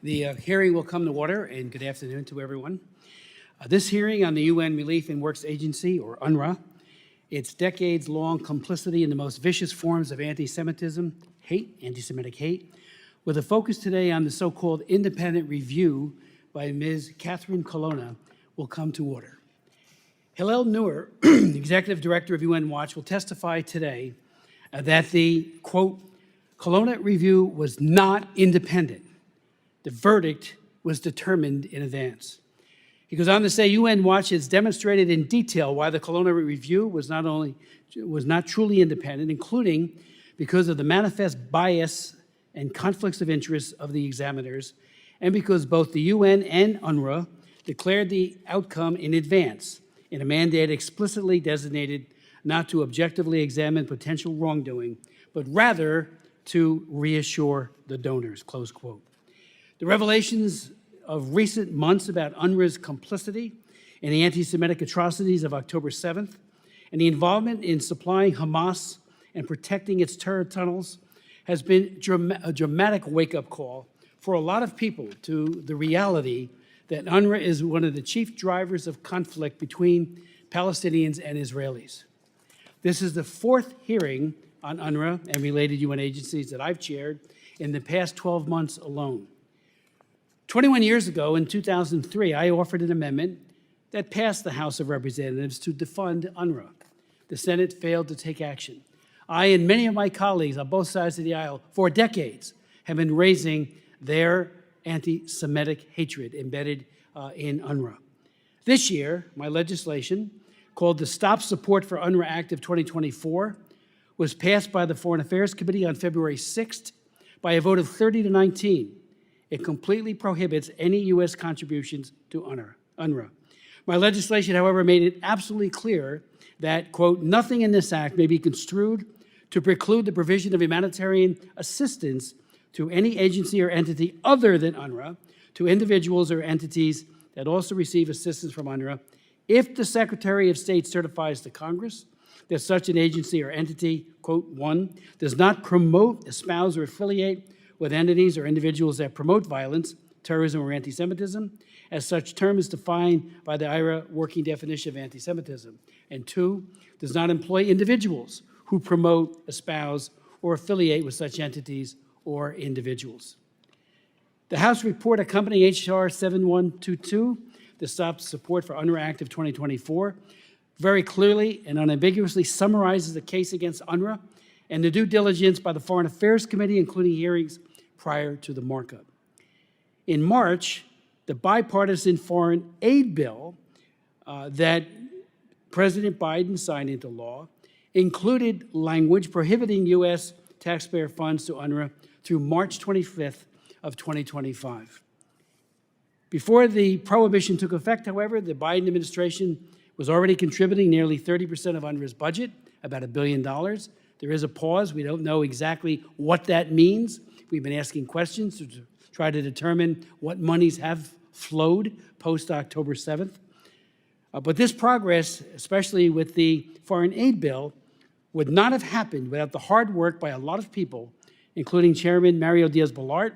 The hearing will come to order, and good afternoon to everyone. This hearing on the UN Relief and Works Agency, or UNRWA, its decades-long complicity in the most vicious forms of anti-Semitism, anti-Semitic hate, with a focus today on the so-called independent review by Ms. Catherine Colonna, will come to order. Hillel Neuer, Executive Director of UN Watch, will testify today that the, quote, Colonna review was not independent. The verdict was determined in advance. He goes on to say, UN Watch has demonstrated in detail why the Colonna review was not truly independent, including because of the manifest bias and conflicts of interest of the examiners, and because both the UN and UNRWA declared the outcome in advance in a mandate explicitly designated not to objectively examine potential wrongdoing, but rather to reassure the donors, close quote. The revelations of recent months about UNRWA's complicity in the anti-Semitic atrocities of October 7th and the involvement in supplying Hamas and protecting its terror tunnels has been a dramatic wake-up call for a lot of people to the reality that UNRWA is one of the chief drivers of conflict between Palestinians and Israelis. This is the fourth hearing on UNRWA and related UN agencies that I've chaired in the past 12 months alone. 21 years ago, in 2003, I offered an amendment that passed the House of Representatives to defund UNRWA. The Senate failed to take action. I and many of my colleagues on both sides of the aisle for decades have been raising their anti-Semitic hatred embedded in UNRWA. This year, my legislation, called the Stop Support for UNRWA Act of 2024, was passed by the Foreign Affairs Committee on February 6th by a vote of 30 to 19. It completely prohibits any U.S. contributions to UNRWA. My legislation, however, made it absolutely clear that, quote, nothing in this act may be construed to preclude the provision of humanitarian assistance to any agency or entity other than UNRWA, to individuals or entities that also receive assistance from UNRWA, if the Secretary of State certifies to Congress that such an agency or entity, quote, one, does not promote, espouse, or affiliate with entities or individuals that promote violence, terrorism, or anti-Semitism, as such term is defined by the IHRA working definition of anti-Semitism, and two, does not employ individuals who promote, espouse, or affiliate with such entities or individuals. The House report accompanying H.R. 7122, the Stop Support for UNRWA Act of 2024, very clearly and unambiguously summarizes the case against UNRWA and the due diligence by the Foreign Affairs Committee, including hearings prior to the markup. In March, the bipartisan foreign aid bill that President Biden signed into law included language prohibiting U.S. taxpayer funds to UNRWA through March 25th of 2025. Before the prohibition took effect, however, the Biden administration was already contributing nearly 30% of UNRWA's budget, about $1 billion. There is a pause. We don't know exactly what that means. We've been asking questions to try to determine what monies have flowed post-October 7th. But this progress, especially with the foreign aid bill, would not have happened without the hard work by a lot of people, including Chairman Mario Diaz-Balart,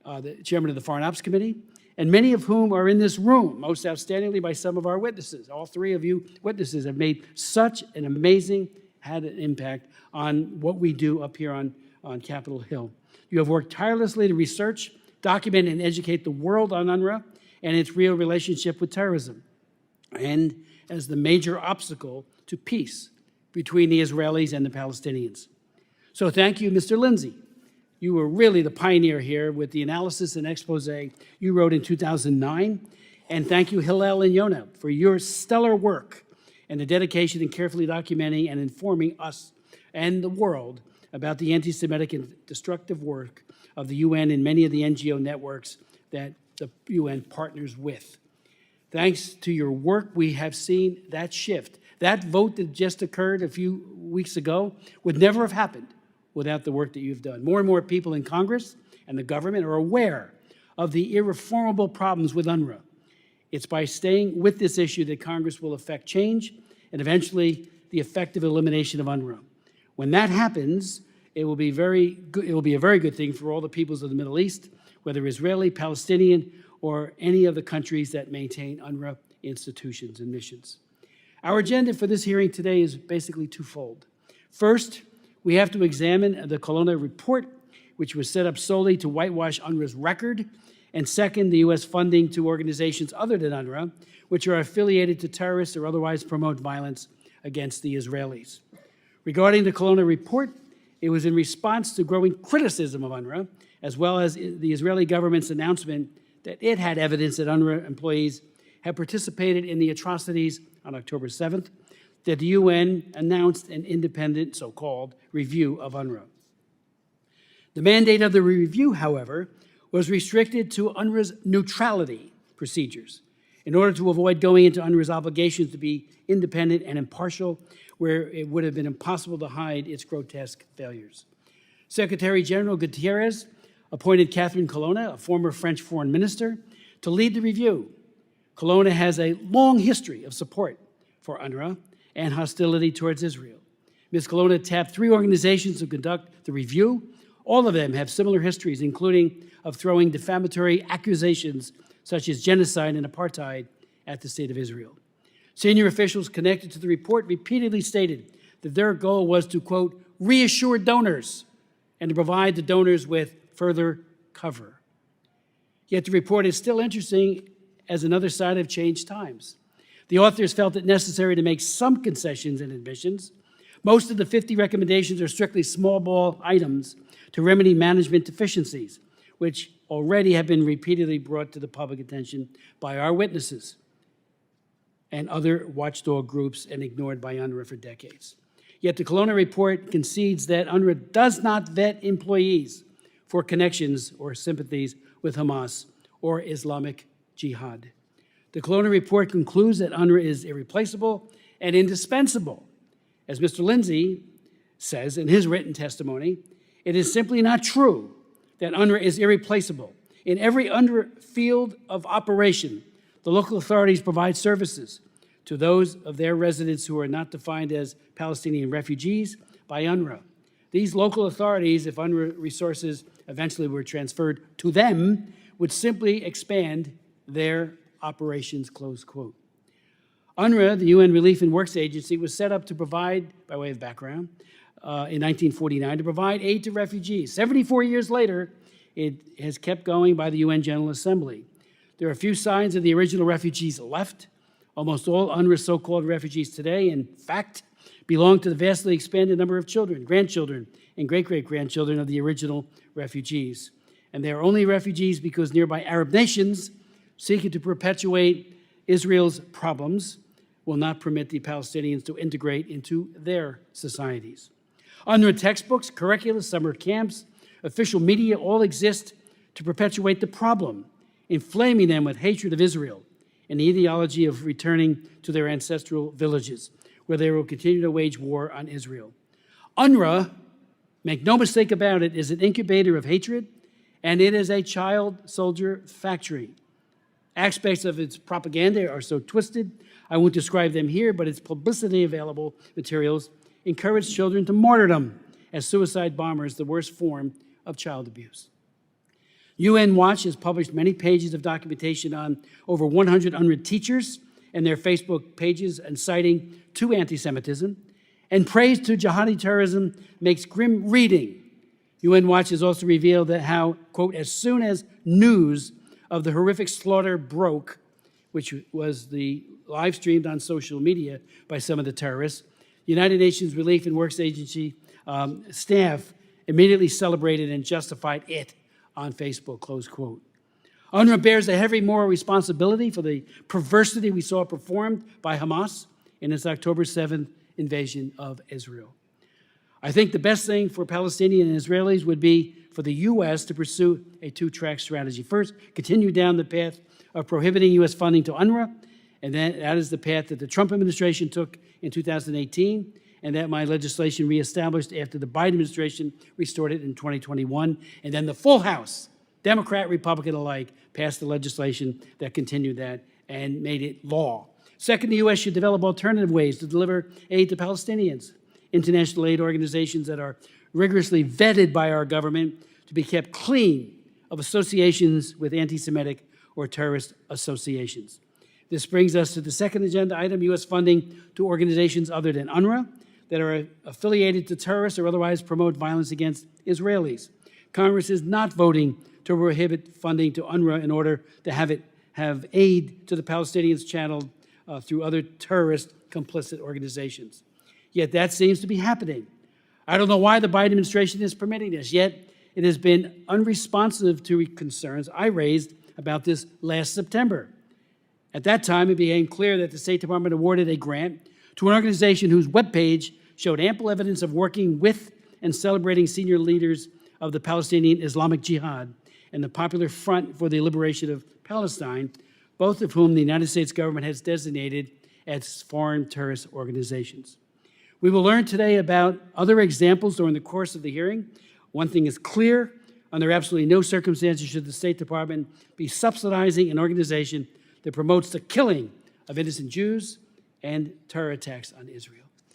the chairman of the Foreign Ops Committee, and many of whom are in this room, most outstandingly by some of our witnesses. All three of you witnesses have made such an amazing, had an impact on what we do up here on Capitol Hill. You have worked tirelessly to research, document, and educate the world on UNRWA and its real relationship with terrorism, and as the major obstacle to peace between the Israelis and the Palestinians. So thank you, Mr. Lindsay. You were really the pioneer here with the analysis and expose you wrote in 2009. And thank you, Hillel and Yona, for your stellar work and the dedication in carefully documenting and informing us and the world about the anti-Semitic and destructive work of the UN and many of the NGO networks that the UN partners with. Thanks to your work, we have seen that shift. That vote that just occurred a few weeks ago would never have happened without the work that you've done. More and more people in Congress and the government are aware of the irreformable problems with UNRWA. It's by staying with this issue that Congress will effect change and eventually the effective elimination of UNRWA. When that happens, it will be a very good thing for all the peoples of the Middle East, whether Israeli, Palestinian, or any of the countries that maintain UNRWA institutions and missions. Our agenda for this hearing today is basically twofold. First, we have to examine the Colonna report, which was set up solely to whitewash UNRWA's record, and second, the U.S. funding to organizations other than UNRWA, which are affiliated to terrorists or otherwise promote violence against the Israelis. Regarding the Colonna report, it was in response to growing criticism of UNRWA, as well as the Israeli government's announcement that it had evidence that UNRWA employees had participated in the atrocities on October 7th, that the UN announced an independent, so-called, review of UNRWA. The mandate of the review, however, was restricted to UNRWA's neutrality procedures in order to avoid going into UNRWA's obligations to be independent and impartial, where it would have been impossible to hide its grotesque failures. Secretary General Guterres appointed Catherine Colonna, a former French foreign minister, to lead the review. Colonna has a long history of support for UNRWA and hostility towards Israel. Ms. Colonna tapped 3 organizations to conduct the review. All of them have similar histories, including of throwing defamatory accusations such as genocide and apartheid at the State of Israel. Senior officials connected to the report repeatedly stated that their goal was to, quote, reassure donors and to provide the donors with further cover. Yet the report is still interesting as another side of changed times. The authors felt it necessary to make some concessions and admissions. Most of the 50 recommendations are strictly small ball items to remedy management deficiencies, which already have been repeatedly brought to the public attention by our witnesses and other watchdog groups and ignored by UNRWA for decades. Yet the Colonna report concedes that UNRWA does not vet employees for connections or sympathies with Hamas or Islamic Jihad. The Colonna report concludes that UNRWA is irreplaceable and indispensable. As Mr. Lindsay says in his written testimony, it is simply not true that UNRWA is irreplaceable. In every UNRWA field of operation, the local authorities provide services to those of their residents who are not defined as Palestinian refugees by UNRWA. These local authorities, if UNRWA resources eventually were transferred to them, would simply expand their operations, close quote. UNRWA, the UN Relief and Works Agency, was set up to provide, by way of background, in 1949, to provide aid to refugees. 74 years later, it has kept going by the UN General Assembly. There are few signs of the original refugees left. Almost all UNRWA so-called refugees today, in fact, belong to the vastly expanded number of children, grandchildren, and great-great-grandchildren of the original refugees. And they are only refugees because nearby Arab nations seeking to perpetuate Israel's problems will not permit the Palestinians to integrate into their societies. UNRWA textbooks, curricula, summer camps, official media all exist to perpetuate the problem, inflaming them with hatred of Israel and the ideology of returning to their ancestral villages, where they will continue to wage war on Israel. UNRWA, make no mistake about it, is an incubator of hatred, and it is a child soldier factory. Aspects of its propaganda are so twisted, I won't describe them here, but its publicity available materials encourage children to martyrdom as suicide bombers, the worst form of child abuse. UN Watch has published many pages of documentation on over 100 UNRWA teachers and their Facebook pages inciting to anti-Semitism, and praise to jihadi terrorism makes grim reading. UN Watch has also revealed that how, quote, as soon as news of the horrific slaughter broke, which was the live streamed on social media by some of the terrorists, United Nations Relief and Works Agency staff immediately celebrated and justified it on Facebook, close quote. UNRWA bears a heavy moral responsibility for the perversity we saw performed by Hamas in its October 7th invasion of Israel. I think the best thing for Palestinians and Israelis would be for the U.S. to pursue a two-track strategy. First, continue down the path of prohibiting U.S. funding to UNRWA, and that is the path that the Trump administration took in 2018, and that my legislation reestablished after the Biden administration restored it in 2021, and then the full House, Democrat, Republican alike, passed the legislation that continued that and made it law. Second, the U.S. should develop alternative ways to deliver aid to Palestinians, international aid organizations that are rigorously vetted by our government to be kept clean of associations with anti-Semitic or terrorist associations. This brings us to the second agenda item, U.S. funding to organizations other than UNRWA that are affiliated to terrorists or otherwise promote violence against Israelis. Congress is not voting to prohibit funding to UNRWA in order to have aid to the Palestinians channeled through other terrorist complicit organizations. Yet that seems to be happening. I don't know why the Biden administration is permitting this, yet it has been unresponsive to concerns I raised about this last September. At that time, it became clear that the State Department awarded a grant to an organization whose webpage showed ample evidence of working with and celebrating senior leaders of the Palestinian Islamic Jihad and the Popular Front for the Liberation of Palestine, both of whom the United States government has designated as foreign terrorist organizations. We will learn today about other examples during the course of the hearing. One thing is clear: under absolutely no circumstances should the State Department be subsidizing an organization that promotes the killing of innocent Jews and terror attacks on Israel.